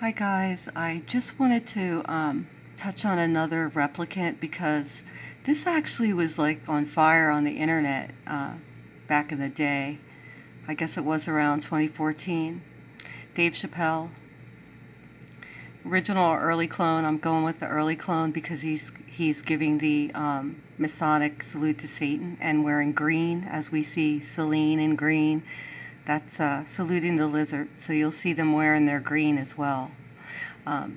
Hi guys, I just wanted to touch on another replicant because this actually was like on fire on the internet back in the day. I guess it was around 2014. Dave Chappelle, original or early clone. I'm going with the early clone because he's giving the Masonic salute to Satan and wearing green, as we see Celine in green. That's saluting the lizard, so you'll see them wearing their green as well.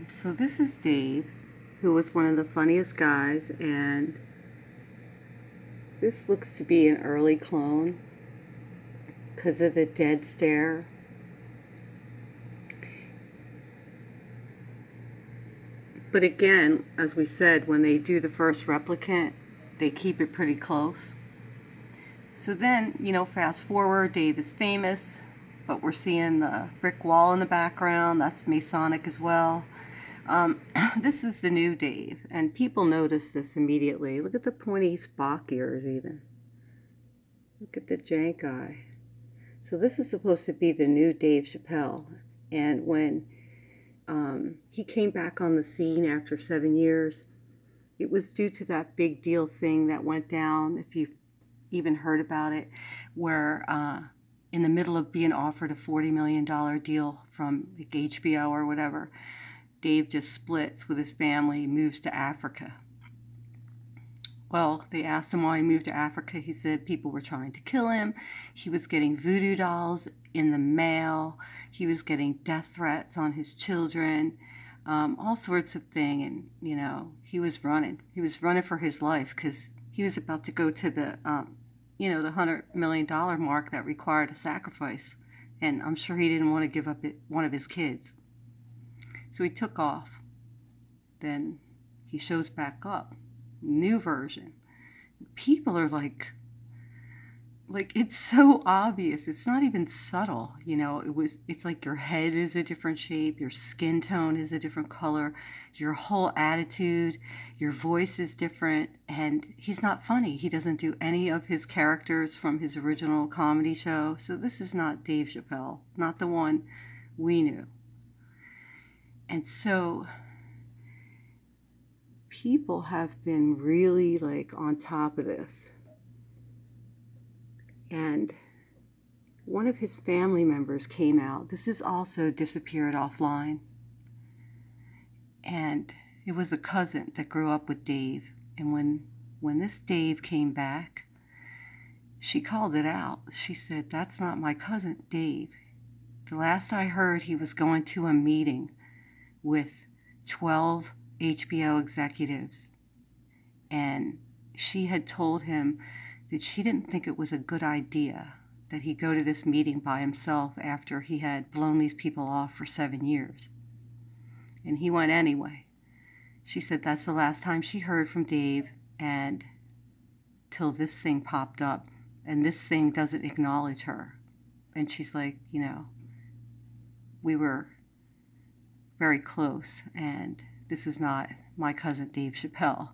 So this is Dave, who was one of the funniest guys, and this looks to be an early clone because of the dead stare. But again, as we said, when they do the first replicant, they keep it pretty close. So then, fast forward, Dave is famous, but we're seeing the brick wall in the background. That's Masonic as well. This is the new Dave, and people notice this immediately. Look at the pointy Spock ears even. Look at the jank eye. So this is supposed to be the new Dave Chappelle. And when he came back on the scene after 7 years, it was due to that big deal thing that went down, if you've even heard about it, where in the middle of being offered a $40 million deal from like HBO or whatever, Dave just splits with his family, moves to Africa. Well, they asked him why he moved to Africa. He said people were trying to kill him. He was getting voodoo dolls in the mail. He was getting death threats on his children, all sorts of things. And, he was running. He was running for his life because he was about to go to the the $100 million mark that required a sacrifice. And I'm sure he didn't want to give up one of his kids. So he took off. Then he shows back up. New version. People are like it's so obvious. It's not even subtle. It's like your head is a different shape, your skin tone is a different color, your whole attitude, your voice is different, and he's not funny. He doesn't do any of his characters from his original comedy show. So this is not Dave Chappelle, not the one we knew. And so people have been really on top of this. And one of his family members came out. This is also disappeared offline. And it was a cousin that grew up with Dave. And when this Dave came back, she called it out. She said, "That's not my cousin, Dave. The last I heard, he was going to a meeting with 12 HBO executives. And she had told him that she didn't think it was a good idea that he go to this meeting by himself after he had blown these people off for 7 years. And he went anyway." She said that's the last time she heard from Dave, and till this thing popped up, and this thing doesn't acknowledge her. And she's like, we were very close, and this is not my cousin Dave Chappelle.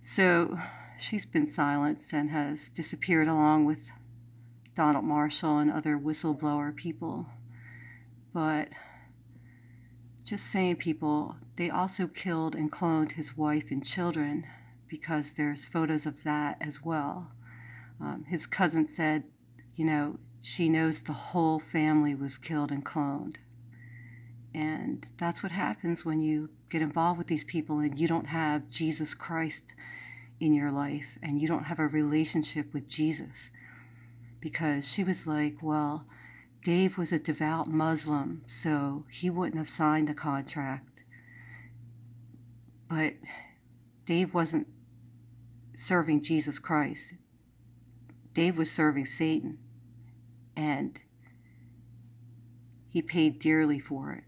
So she's been silenced and has disappeared along with Donald Marshall and other whistleblower people. But just saying, people, they also killed and cloned his wife and children, because there's photos of that as well. His cousin said, she knows the whole family was killed and cloned. And that's what happens when you get involved with these people and you don't have Jesus Christ in your life and you don't have a relationship with Jesus. Because she was like, well, Dave was a devout Muslim, so he wouldn't have signed the contract. But Dave wasn't serving Jesus Christ. Dave was serving Satan. And he paid dearly for it.